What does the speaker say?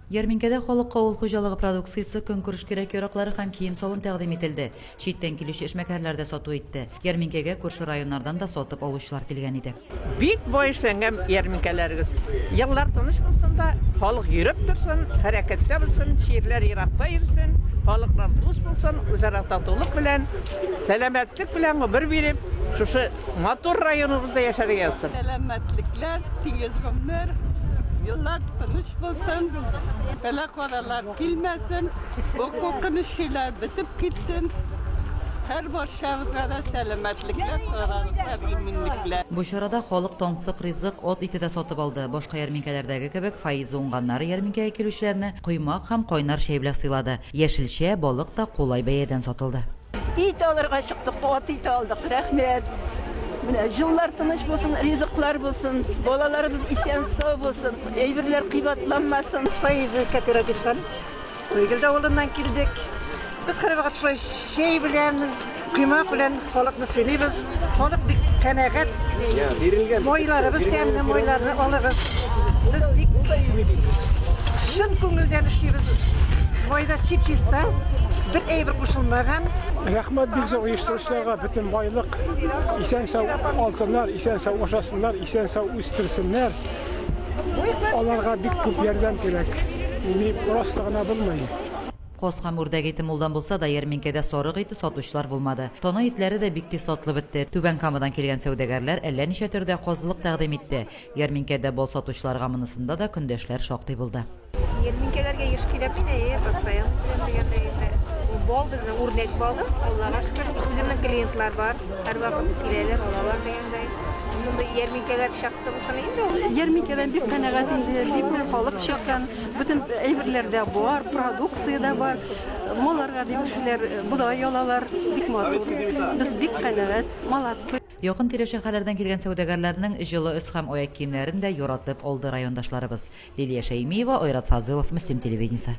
Ярминкәдә халыкка авыл хуҗалыгы продукциясе, көнкүреш кирәк-яраклары һәм кием салын тәкъдим ителде. Читтән килүче эшмәкәрләр дә сату итте. Ярминкәгә күрше районнардан да сатып алучылар килгән иде. Бик бай эшләнгән ярминкәләрегез. Еллар тыныч булсын да, халык йөреп торсын, хәрәкәттә булсын, ширләр еракта йөрсен, халыклар дус булсын, үзара татулык белән, сәламәтлек белән гомер биреп, шушы матур районыбызда яшәргә язсын. Selametlikler, tiyez gümler, yıllar tanış bulsun, felak oralar bilmesin, o kokunu şeyler bitip gitsin. Her boş şavuklara selametlikler, sağlıklar, eminlikler. Бу чарада халык тансык ризык, от ите дә сатып алды. Башка ярминкәләрдәге кебек фаизы уңганнары ярминкәгә килүчеләрне коймак һәм кайнар шәй белән сыйлады. Яшелчә, балык та кулай бәядән сатылды. İt alırga çıktık, ot it aldık, rahmet. Yıllar tanış bulsun, rızıklar bulsun, bolalarımız isen sağ bulsun, evirler kıybatlanmasın. Biz faizi kooperatiften, Koygil'de oğlundan geldik. Biz kırıvaqat şey bilen, kıymak bilen halıkını söyleyimiz. Halık bir kanagat, moylarımız temli moylarını alırız. Biz şın köngülden işleyimiz. Moyda çip-çista, bir evir kuşulmagan. Rahmet bize uyuşturuculara bütün baylık, isen-sağ alsınlar, isen-sağ yaşasınlar, isen-sağ üstürsünler. Onlarga bik köp yerden gerek. Orasılığına bulmayın. Қос һәм үрдәк ите мулдан булса да, ярминкәдә сарык ите сатучылар булмады. Тона итләре дә бик тиз сатылып бетте. Түбән Камадан килгән сәүдәгәрләр әллә ничә төрдә казылык тәкъдим итте. Ярминкәдә бол сатучыларга монысында да көндәшләр шактый булды. Ярминкәләргә еш килеп инде, постоянно дигәндә бал безнең үрнәк балы. Аллага шөкер, үземнең клиентлар бар. Һәр вакыт киләләр, алалар дигәндәй. Ярминкәләр шәхсәт булсын инде. Ярминкәдән бик канәгать инде, бик халык чыккан, bütün evlerde var, продукция da var. Малларга дип кешеләр будай алалар, бик матур. Без бик канәгать, молодцы. Якын тирә шәһәрләрдән килгән сәүдәгәрләрнең җылы өс һәм аяк киемнәрен дә яратып алды райондашларыбыз. Лилия Шәймиева, Айрат Фазылов, Мөслим телевидениесе.